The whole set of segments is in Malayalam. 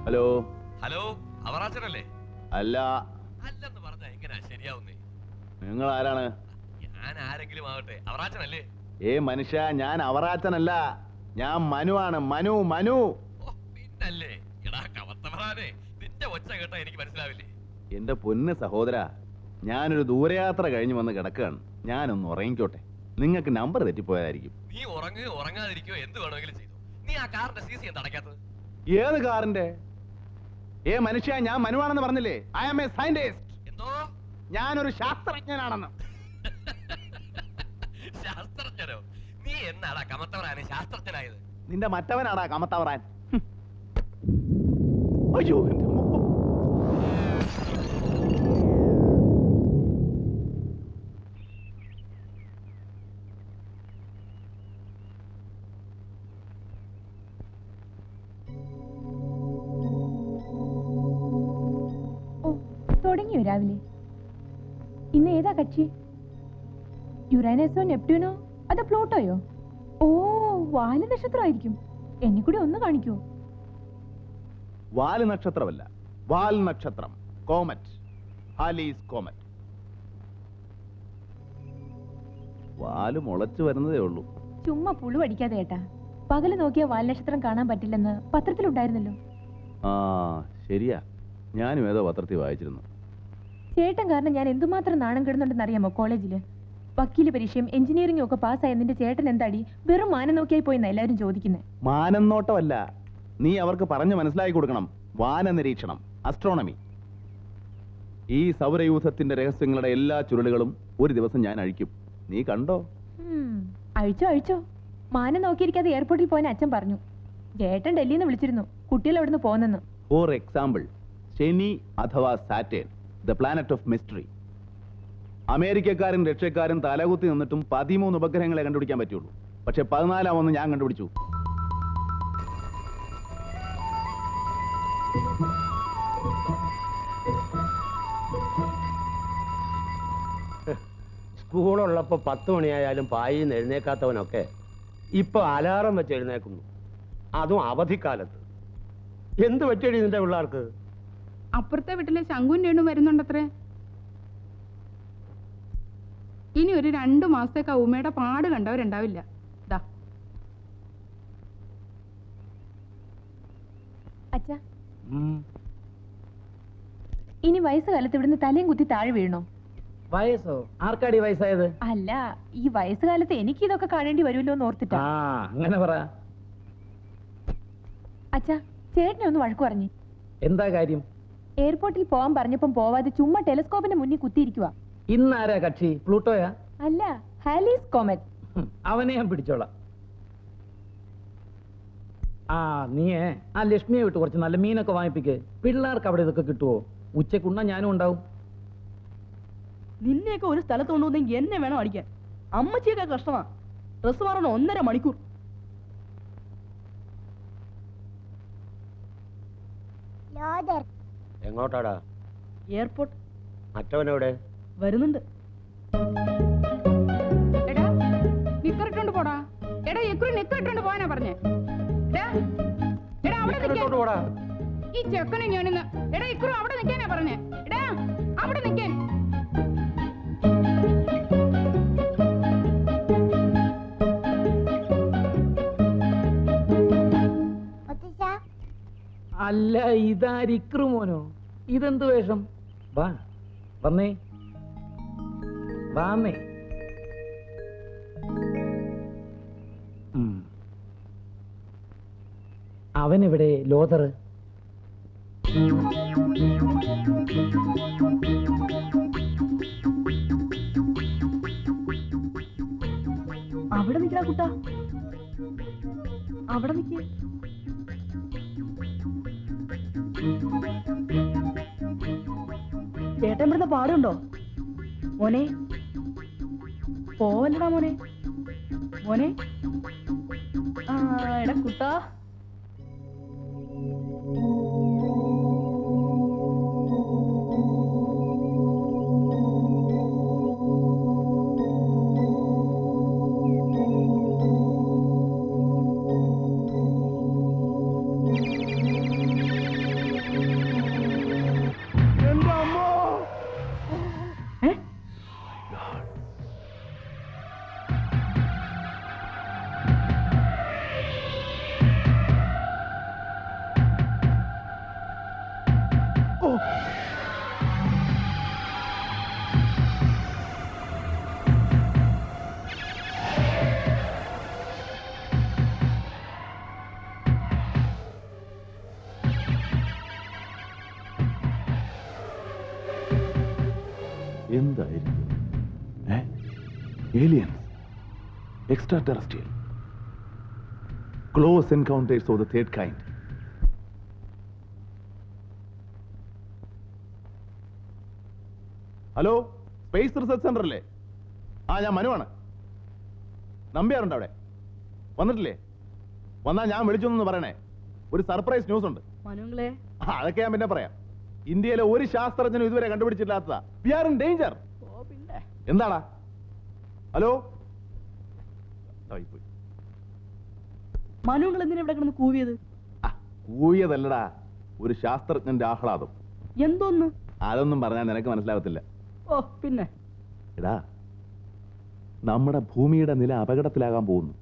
Hello hello, അവറാച്ചനല്ലേ? അല്ല. അല്ലെന്ന് പറഞ്ഞാ എങ്ങനെയാ ശരിയാവുന്നേ? നിങ്ങൾ ആരാണ്? ഞാൻ ആരെങ്കിലും ആവട്ടെ, അവറാച്ചനല്ലേ? മനുഷ്യ, ഞാൻ അവറാച്ചനല്ല, ഞാൻ മനുവാണ്. മനു മനു. പിന്നല്ലേ? എടാ കവത്തവറാനെ, നിന്റെ ഒച്ച കേട്ടാ എനിക്ക് മനസ്സിലാവില്ലേ? എന്റെ പൊന്ന് സഹോദര, ഞാനൊരു ദൂരയാത്ര കഴിഞ്ഞു വന്ന് കിടക്കുകയാണ്. ഞാനൊന്ന് ഉറങ്ങിക്കോട്ടെ. നിങ്ങൾക്ക് നമ്പർ തെറ്റിപ്പോയതായിരിക്കും. നീ ഉറങ്ങാതിരിക്കോ, എന്ത് വേണമെങ്കിലും ചെയ്തു. നീ ആ കാറിന്റെ CC എന്താ അടയ്ക്കാത്തത്? ഏത് കാറിന്റെ? മനുഷ്യ, ഞാൻ മനുവാണെന്ന് പറഞ്ഞില്ലേ? I am a scientist. എന്തോ? ഞാനൊരു ശാസ്ത്രജ്ഞനാണെന്ന്. ശാസ്ത്രജ്ഞനോ? നീ എന്നാടാ കമത്തവറാനെ ശാസ്ത്രജ്ഞനായത്? നിന്റെ മറ്റവനാടാ കമത്തവറാൻ. അയ്യോ, തുടങ്ങിയോ രാവിലെ? ഇന്ന് ഏതാ കക്ഷി? യുറാനസോ നെപ്റ്റ്യൂണോ അതോ പ്ലൂട്ടോയോ? ഓ, വാല് നക്ഷത്രമായിരിക്കും. എന്നെ കൂടി ഒന്ന് കാണിക്കോ? വാല് നക്ഷത്രമല്ല, വാൽ നക്ഷത്രം. കോമറ്റ്. Halley's comet. വാല് മുളച്ചു വരുന്നതേ ഉള്ളൂ. ചുമ്മാ പുളു അടിക്കാതെ ഏട്ടാ. പകല് നോക്കിയ വാൽ നക്ഷത്രം കാണാൻ പറ്റില്ലെന്ന് പത്രത്തിലുണ്ടായിരുന്നല്ലോ. ആ ശരിയാ, ഞാനും ഏതോ പത്രത്തിൽ വായിച്ചിരുന്നു. ചേട്ടൻ കാരണം ഞാൻ എന്തുമാത്രം നാണം കിടുന്നുണ്ടെന്ന് അറിയാമോ കോളേജില്? വക്കീല് പരീക്ഷയും എഞ്ചിനീയറിംഗും ഒക്കെ പാസ്സായ നിന്റെ ചേട്ടൻ എന്താടി വെറും മാനം നോക്കിയായി പോയിന്നാ എല്ലാവരും ചോദിക്കുന്നത്. മാനം നോട്ടമല്ല, നീ അവർക്ക് പറഞ്ഞു മനസ്സിലാക്കി കൊടുക്കണം. വാന നിരീക്ഷണം, അസ്ട്രോണമി. ഈ സൗരയൂഥത്തിന്റെ രഹസ്യങ്ങളുടെ എല്ലാ ചുരുളുകളും ഒരു ദിവസം ഞാൻ അഴിക്കും. നീ കണ്ടോ? അഴിച്ചോ അഴിച്ചോ. മാനം നോക്കിയിരിക്കാതെ എയർപോർട്ടിൽ പോയെന്ന് അച്ഛൻ പറഞ്ഞു. ചേട്ടൻ ഡൽഹിയിൽ നിന്ന് വിളിച്ചിരുന്നു, കുട്ടികൾ അവിടുന്ന് പോന്നെന്ന്. ഫോർ എക്സാമ്പിൾ, ശനി അഥവാ Saturn, the planet of mystery. അമേരിക്കക്കാരും റഷ്യക്കാരും തലകുത്തി നിന്നിട്ടും 13 ഉപഗ്രഹങ്ങളെ കണ്ടുപിടിക്കാൻ പറ്റുള്ളൂ. പക്ഷെ 14 ഞാൻ കണ്ടുപിടിച്ചു. സ്കൂളുള്ളപ്പോൾ 10 മണിയായാലും പായിൽ എഴുന്നേക്കാത്തവനൊക്കെ ഇപ്പൊ അലാറം വെച്ച് എഴുന്നേക്കുന്നു, അതും അവധിക്കാലത്ത്. എന്ത് പറ്റിയടി നിന്റെ പിള്ളേർക്ക്? അപ്പുറത്തെ വീട്ടിലെ ശങ്കുവിന്റെ എണ്ണു വരുന്നുണ്ടത്രേ. ഇനി ഒരു 2 മാസത്തേക്ക് ആ ഉമ്മയുടെ പാട് കണ്ടവരുണ്ടാവില്ല. ദാ അച്ഛാ, ഇനി വയസ്സുകാലത്ത് ഇവിടുന്ന് തലയും കുത്തി താഴെ വീഴണോ? വയസ്സോ? ആർക്കാടി വയസ്സായത്? അല്ല, ഈ വയസ്സുകാലത്ത് എനിക്ക് ഇതൊക്കെ കാണേണ്ടി വരുമല്ലോ എന്ന് ഓർത്തിട്ടാ. അങ്ങനെ പറ. അച്ഛാ, ചേട്ടനെ ഒന്ന് വഴക്കു പറഞ്ഞു. എന്താ കാര്യം? എയർപോർട്ടിൽ പോവാൻ പറഞ്ഞപ്പം പോവാതെ ചുമ്മാ ടെലിസ്കോപ്പിന്റെ മുന്നിൽ കുത്തിയിരിക്കുക. ഇന്നാരാ കക്ഷി? പ്ലൂട്ടോയാ? അല്ല, ഹാലീസ് കോമറ്റ്. അവനെ ഞാൻ പിടിച്ചോളാം. നീയേ ആ ലക്ഷ്മിയെ വിട്ട് കുറച്ച് നല്ല മീനൊക്കെ വാങ്ങിപ്പിക്ക്. പിള്ളേർക്ക് അവിടെ ഇതൊക്കെ കിട്ടുവോ? ഉച്ചക്കുണ്ണ ഞാനും ഉണ്ടാവും. നിന്നെയൊക്കെ ഒരു സ്ഥലത്ത് കൊണ്ടുവന്നെങ്കിൽ എന്നെ വേണം അടിക്കാൻ. അമ്മച്ചിയൊക്കെ കഷ്ടമാ. ഡ്രസ് മാറണം 1.5 മണിക്കൂർ. എങ്ങോട്ടാടാ? എയർപോർട്ട്. മറ്റവനെവിടെ? വരുന്നുണ്ട്. എടാ നിക്കറിട്ടോണ്ട് പോടാ. എടാ എക്കുറി നിക്കറിട്ടോണ്ട് പോവാനാ പറഞ്ഞേ. എടാ അവിടെ നിൽക്കാൻ. ഈ ചെക്കനെ ഞാനിന്ന്. എടാ ഇക്കുറി അവിടെ നിൽക്കാനാ പറഞ്ഞേ. എടാ അവിടെ നിൽക്കാൻ. അല്ല, ഇതാരിക്രു മോനോ? ഇതെന്ത് വേഷം? വാ വന്നേ, വാമേ. അവനെവിടെ ലോതർ? അവിടെ നിൽക്കണ കുട്ടാ, അവിടെ നിൽക്കേ. ചേട്ടൻ ഇവിടുന്ന് പാടുണ്ടോ മോനെ? പോവല്ലടാ മോനെ. മോനെ എടാ കുട്ടാ. aliens, extraterrestrial, close encounters of the third kind. Hello, space research centre അല്ലേ? ഞാൻ മനുവാണ്. നമ്പ്യാറുണ്ട് അവിടെ? വന്നിട്ടില്ലേ? വന്നാൽ ഞാൻ വിളിച്ചൊന്നു പറയണേ. ഒരു സർപ്രൈസ് ന്യൂസ് ഉണ്ട്. മനുങ്ങളെ അതൊക്കെ ഞാൻ പിന്നെ പറയാം. ഇന്ത്യയിലെ ഒരു ശാസ്ത്രജ്ഞനും ഇതുവരെ കണ്ടുപിടിച്ചില്ലാത്തതാ. We are in danger. പിന്നെ എന്താടാ? ഹലോ, മനുങ്ങൾ എന്തിനാ ഇവിടെ കിടന്ന് കൂവിയത്? കൂയതല്ലടാ, ഒരു ശാസ്ത്രജ്ഞന്റെ ആഹ്ലാദം. എന്തോന്ന്? അതൊന്നും പറഞ്ഞാൽ നിനക്ക് മനസ്സിലാവത്തില്ല. ഓ പിന്നെ എടാ, നമ്മുടെ ഭൂമിയുടെ നില അപകടത്തിലാകാൻ പോകുന്നു.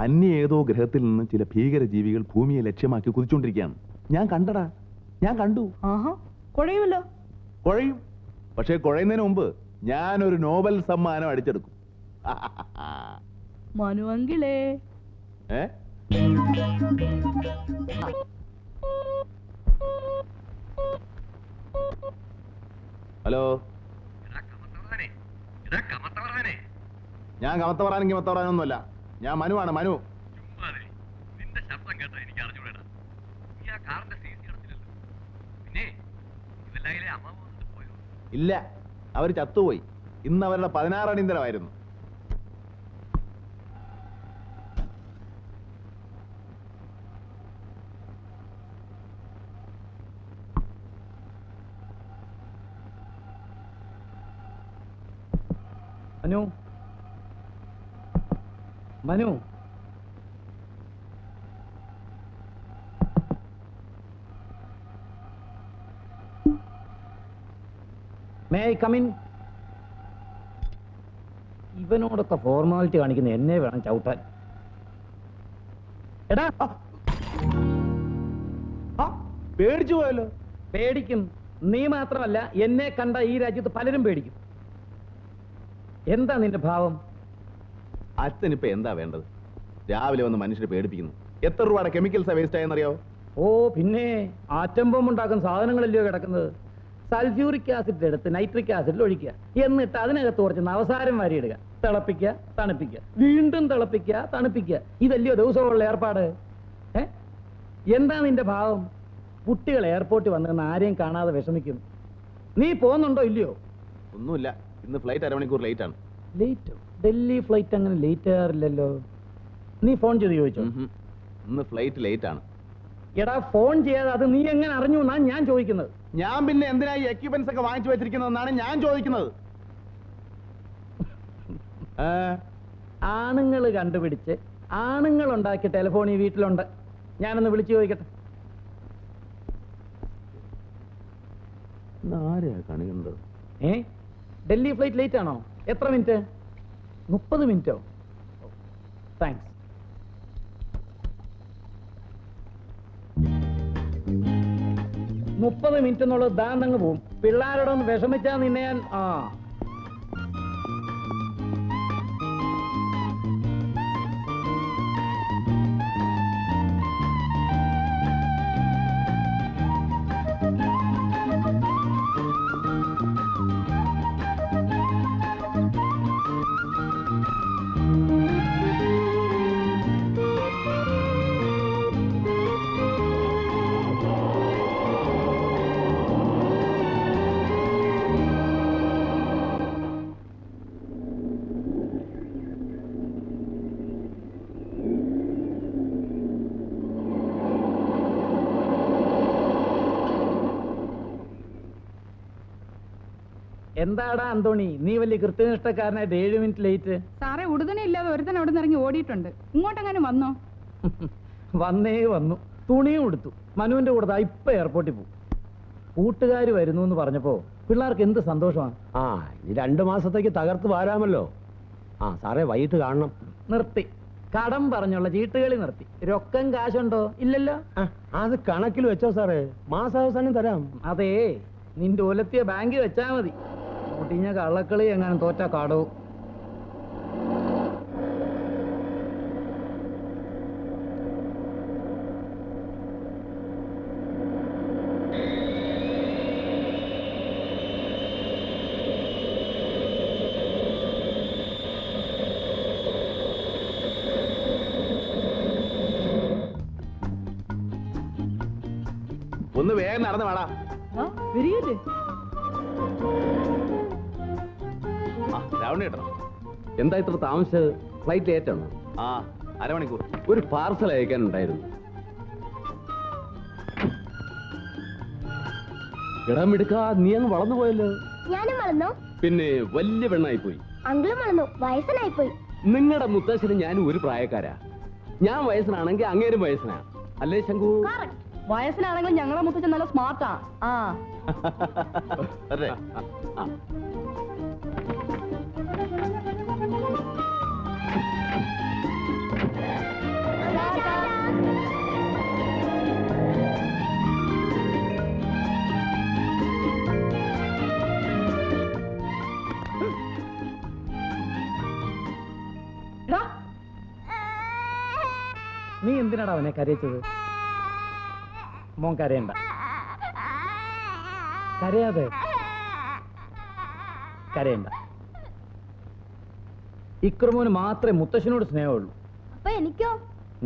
അന്യ ഏതോ ഗ്രഹത്തിൽ നിന്ന് ചില ഭീകര ജീവികൾ ഭൂമിയെ ലക്ഷ്യമാക്കി കുതിച്ചുകൊണ്ടിരിക്കുകയാണ്. ഞാൻ കണ്ടടാ, ഞാൻ കണ്ടു. ആഹാ, കുഴയുമല്ലോ. കുഴയും. പക്ഷേ കുഴയുന്നതിന് മുമ്പ് ഞാനൊരു നോബൽ സമ്മാനം അടിച്ചെടുക്കും. മനുവങ്കിളേ ഏ? ഹലോ, ഞാൻ കമത്ത പറയാനെങ്കിൽ മത്ത പറയാനൊന്നുമല്ല. ഞാൻ മനുവാണ്, മനു. നിന്റെ ശബ്ദം കേട്ടാ എനിക്ക് അറിഞ്ഞൂടാ. നീ ആ കാറിന്റെ സീറ്റ് കിടത്തില്ലല്ലോ. പിന്നെ ഇവല്ലായിലെ അമ്മാവ് വന്നിട്ട് പോയോ? ഇല്ല, അവർ ചത്തുപോയി. ഇന്ന് അവരുടെ 16 അടിയന്തരമായിരുന്നു. Manu, Manu, may I come in? ഇവനോടൊക്കെ ഫോർമാലിറ്റി കാണിക്കുന്ന എന്നെ വേണം ചവിട്ടാൻ. എടാ, പേടിച്ചു പോയല്ലോ. പേടിക്കും. നീ മാത്രമല്ല, എന്നെ കണ്ട ഈ രാജ്യത്ത് പലരും പേടിക്കും. എന്താ നിന്റെ ഭാവം? അച്ഛനിപ്പോ എന്താ വേണ്ടത്? രാവിലെ വന്ന് മനുഷ്യരെ പേടിപ്പിക്കുന്നു. എത്ര രൂപയുടെ കെമിക്കൽസാ വേസ്റ്റ് ആയെന്നറിയോ? ഓ പിന്നെ, ആറ്റം ബോംബ് ഉണ്ടാക്കുന്ന സാധനങ്ങളല്ലയോ കിടക്കുന്നത്. സൾഫ്യൂറിക് ആസിഡ് എടുത്ത് നൈട്രിക് ആസിഡിൽ ഒഴിക്കുക, എന്നിട്ട് അതിനകത്ത് കുറച്ച് നവസാരം വാരിയിടുക, തിളപ്പിക്കുക, തണുപ്പിക്കുക, വീണ്ടും തിളപ്പിക്കുക, തണുപ്പിക്കുക. ഇതല്ലയോ ദിവസമുള്ള ഏർപ്പാട്? എന്താ നിന്റെ ഭാവം? കുട്ടികൾ എയർപോർട്ടിൽ വന്നിരുന്ന ആരെയും കാണാതെ വിഷമിക്കും. നീ പോകുന്നുണ്ടോ ഇല്ലയോ? ഒന്നുമില്ല, ഇന്ന് ഫ്ലൈറ്റ് അരമണിക്കൂർ ലേറ്റ് ആണ്. ലേറ്റോ? ഡൽഹി ഫ്ലൈറ്റ് അങ്ങനെ ലേറ്റ് ആറില്ലല്ലോ. നീ ഫോൺ ചെയ്ത് ചോദിച്ചോ? ഇന്ന് ഫ്ലൈറ്റ് ലേറ്റ് ആണ്. എടാ, ഫോൺ ചെയ്യാതെ അത് നീ എങ്ങനെ അറിഞ്ഞു എന്നാ ഞാൻ ചോദിക്കുന്നത്. ഞാൻ പിന്നെ എന്തിനാ ഈ എക്യുപ്മെന്റ്സ് ഒക്കെ വാങ്ങിച്ചു വെച്ചിരിക്കുന്നതെന്നാണ് ഞാൻ ചോദിക്കുന്നത്. ആണുങ്ങൾ കണ്ടുപിടിച്ച് ആണുങ്ങൾ ഉണ്ടാക്കിയ ടെലിഫോൺ ഈ വീട്ടിലുണ്ട്. ഞാനൊന്ന് വിളിച്ചു ചോദിക്കട്ടെ. ആരെയാ കണികണ്ടത്? ഡൽഹി ഫ്ലൈറ്റ് ലേറ്റ് ആണോ? എത്ര മിനിറ്റ്? 30 മിനിറ്റോ? താങ്ക്സ്. മുപ്പത് മിനിറ്റ് എന്നുള്ളത് ദാണ്ടങ്ങ് പോവും. പിള്ളേരോടൊന്ന് വിഷമിച്ചാ നിന്നെ ഞാൻ എന്താടാ അന്തോണി, നീ വലിയ കൃത്യനിഷ്ഠക്കാരനായിട്ട് 7 മിനിറ്റ് ലേറ്റ്? സാറേ, ഉടുതനെ ഇല്ലാതെ ഒരുത്തൻ അവിടെ നിന്ന് ഇറങ്ങി ഓടിയിട്ടുണ്ട്. ഇങ്ങോട്ടെങ്ങാനും വന്നോ? വന്നേ വന്നു. തുണിയും കൊടുത്തു. മനുവിന്റെ കൂടെ ഇപ്പൊ എയർപോർട്ടിൽ പോകും. കൂട്ടുകാർ വരുന്നു എന്ന് പറഞ്ഞപ്പോ പിള്ളേർക്ക് എന്ത് സന്തോഷമാണ്. ഇനി 2 മാസത്തേക്ക് തകർത്ത് വാരാമല്ലോ. സാറേ, വൈകിട്ട് കാണണം. നിർത്തി. കടം പറഞ്ഞുള്ള ചീട്ടുകളി നിർത്തി. രൊക്കം കാശുണ്ടോ? ഇല്ലല്ലോ. അത് കണക്കിൽ വെച്ചോ സാറേ, മാസാവസാനം തരാം. അതേ, നിന്റെ ഒലത്തിയ ബാങ്കിൽ വെച്ചാ മതി. മുട്ടിഞ്ഞ കള്ളക്കളി എങ്ങനെ തോറ്റ കാടോ. ഒന്ന് വേഗം നടന്നു വേടാ. വരികയില്ലേ? രാവണ കേട്ടോ. എന്താ ഇത്ര താമസിച്ചത്? ഫ്ലൈറ്റ് ലേറ്റ് ആണോ? ആ, അരമണിക്കൂർ. ഒരു പാർസൽ അയക്കാനുണ്ടായിരുന്നു. എടാ മിടുക്ക, നീ അങ്ങ് വളർന്നു പോയല്ലോ. ഞാനും വളർന്നു. പിന്നെ വലിയ പെണ്ണായി പോയി. അങ്കിളും വളർന്നു, വയസ്സനായി പോയി. നിങ്ങളുടെ മുത്തശ്ശനും ഞാനും ഒരു പ്രായക്കാരാ. ഞാൻ വയസ്സനാണെങ്കിൽ അങ്ങേരും വയസ്സനാ, അല്ലേ ശങ്കു? വയസ്സിനാണെങ്കിലും ഞങ്ങളെ മുത്തച്ഛൻ നല്ല സ്മാർട്ടാ. ആ അതെ. നീ എന്തിനാടാ അവനെ കരയിച്ചത്? മോൻ കരയണ്ട, കരയാതെ കരയണ്ട. ഇക്രമോന് മാത്രമേ മുത്തശ്ശനോട് സ്നേഹമുള്ളൂ. അപ്പൊ എനിക്കോ?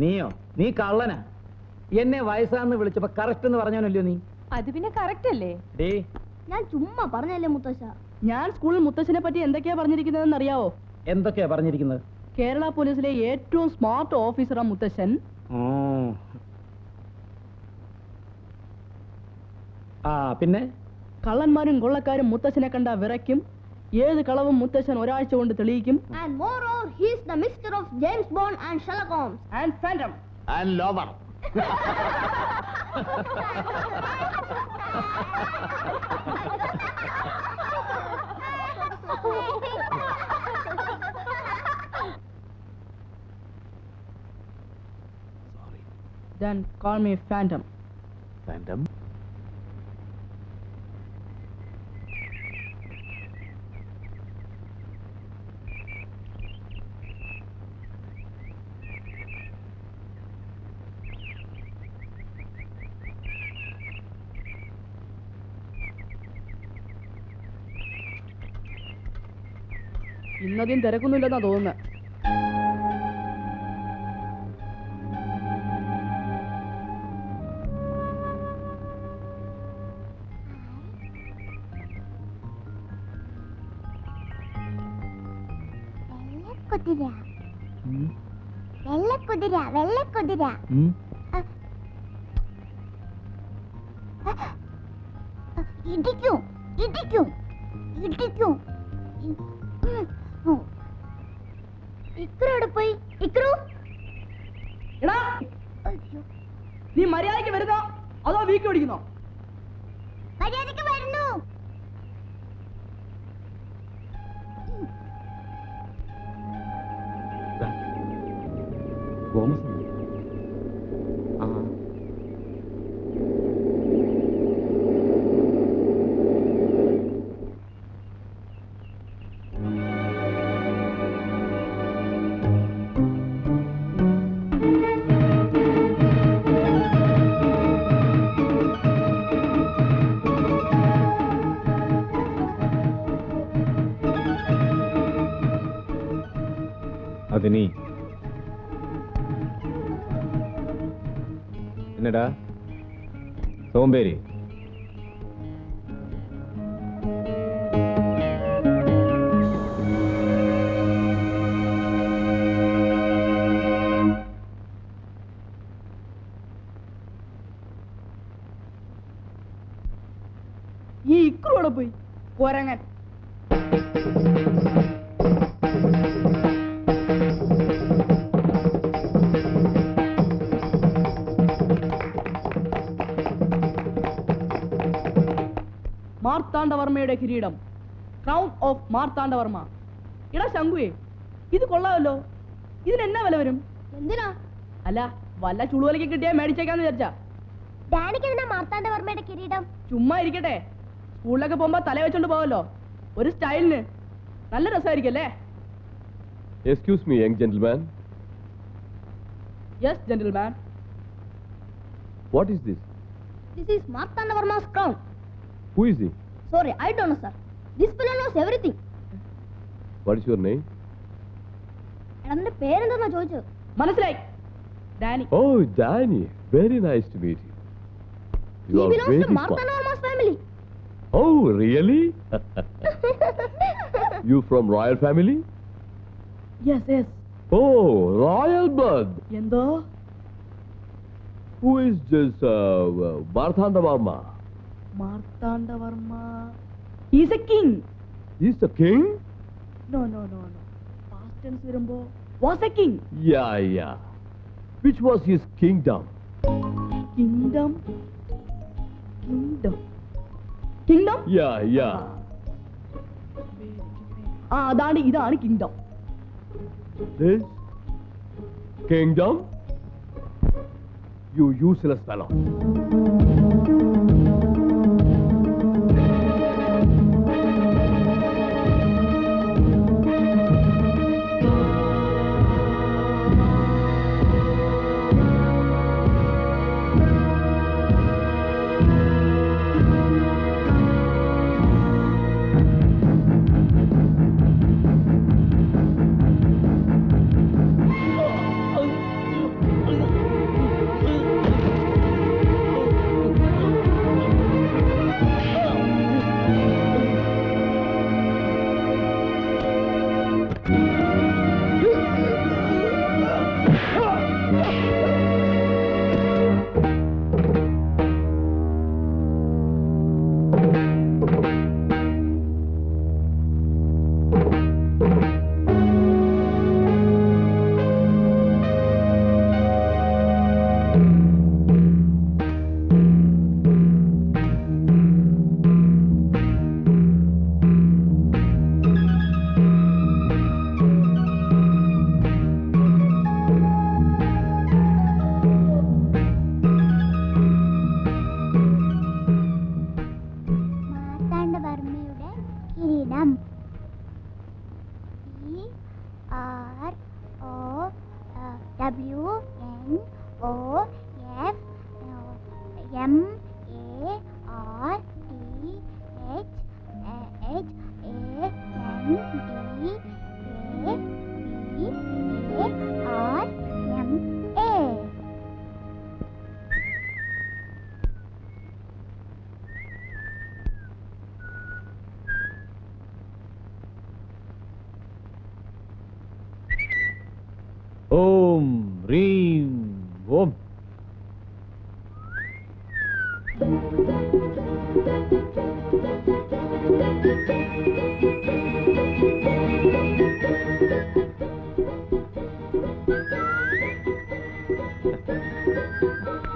നീയോ? നീ കള്ളനാ. എന്നെ വയസ്സാന്ന് വിളിച്ചപ്പോ കറക്റ്റ് എന്ന് പറഞ്ഞാനല്ലോ നീ. അത് പിന്നെ കറക്റ്റ് അല്ലേ? ഡേ, ഞാൻ ചുമ്മാ പറഞ്ഞല്ലേ മുത്തശ്ശ. ഞാൻ സ്കൂളിൽ മുത്തച്ഛനെ പറ്റി എന്തൊക്കെയാ പറഞ്ഞിരിക്കുന്നതെന്ന് അറിയാവോ? എന്തൊക്കെയാ പറഞ്ഞിരിക്കുന്നത്? കേരള പോലീസിലെ ഏറ്റവും സ്മാർട്ട് ഓഫീസറാ മുത്തച്ഛൻ. ആ പിന്നെ കള്ളന്മാരും കൊള്ളക്കാരും മുത്തച്ഛനെ കണ്ട വിറയ്ക്കും. ഏത് കളവും മുത്തച്ഛൻ ഒരാഴ്ച കൊണ്ട് തെളിയിക്കും. And moreover, he is the mixture of James Bond and Sherlock Holmes. And Phantom. And lover. Then call me Phantom. Phantom? ഇന്നധികം തിരക്കൊന്നുമില്ലെന്നാ തോന്നുന്നത്. വെള്ളക്കുതിര, വെള്ളക്കുതിര. ഇടിക്കും, ഇടിക്കും, ഇടിക്കും. ഇക്രു എവിടെ പോയി? ഇക്രു, എടാ, നീ മര്യാദയ്ക്ക് വരുന്നോ അതോ വീക്ക് പിടിക്കുന്നോ? മര്യാദയ്ക്ക് വരുന്നു. അതിനി എന്നടാ സോമ്പേരി? ഈ ഇക്രു എവിടെ പോയി? കൊരങ്ങൻ. മാർത്താണ്ഡവർമ്മയുടെ കിരീടം, ക്രൗൺ ഓഫ് മാർത്താണ്ഡവർമ്മ. ഇടാ ശങ്കുവേ, ഇത് കൊള്ളാമല്ലോ. ഇതിന് എന്നാ വില വരും? എന്തിനാ? അല്ല, വല്ല ചുളുവലിക്ക് കിട്ടിയാ മേടിച്ചേക്കാന്ന് വിചാരിച്ചാ. ഡാനിക്ക് എന്തിനാ മാർത്താണ്ഡവർമ്മയുടെ കിരീടം? ചുമ്മാ ഇരിക്കട്ടെ, സ്കൂളിലൊക്കെ പോകുമ്പോ തല വെച്ചോണ്ട് പോവല്ലോ, ഒരു സ്റ്റൈലിന്. നല്ല രസമായിരിക്കും അല്ലേ? Excuse me, young gentleman. Yes, gentleman. What is this? This is Martandavarma's crown. Who is he? Sorry, I don't know, sir. This fellow knows everything. What is your name? എന്റെ പേരെന്താ ചോദിച്ചു? മനസ്സിലായി, Dani. Oh, Danny. Very nice to meet you. You are belongs to very Martha smart. Norma's family. Oh, really? You from royal family? Yes yes. Oh, royal blood. എന്തോ? Who is this Marthandavarma? Marthandavarma. He's a king. He's the king? No. Past tense വരുമ്പോ was a king. Yeah. Which was his kingdom? Kingdom. Yeah. ഇതാണ് kingdom. This kingdom? You useless fellow. Om Reem Om.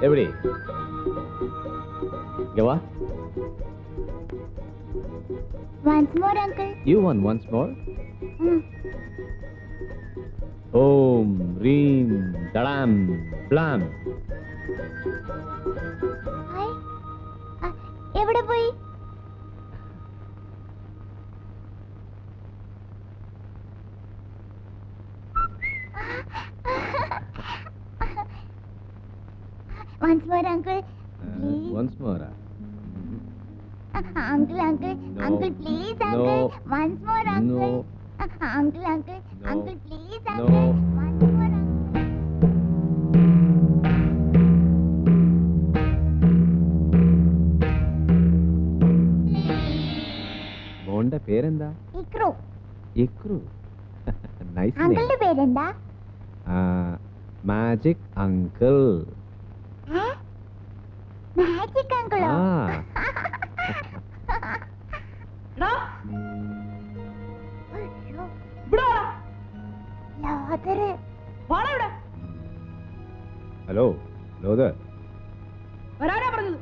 എവിടെ Gawah? Once more, uncle. You want once more? Om Reem Dalam Blam. Hi. എവിടെ പോയി? Once more, uncle. Please. Once more. Uncle. No. Uncle, please, uncle. No. Once more, uncle. No. Uncle. No. Uncle, please, No. uncle. Once more, uncle. മോന്റെ പേരെന്താ? ഇക്രു. ഇക്രു. Nice name. അങ്കിളുടെ പേരെന്താ? Magic uncle. മാജിക് അങ്കിളോ? എടാ, അയ്യോ, ഇവിടെ വാടാ. ലോതറ്. വാടാ ഇവിടെ. Hello Lothar. വരാനാ പറഞ്ഞത്.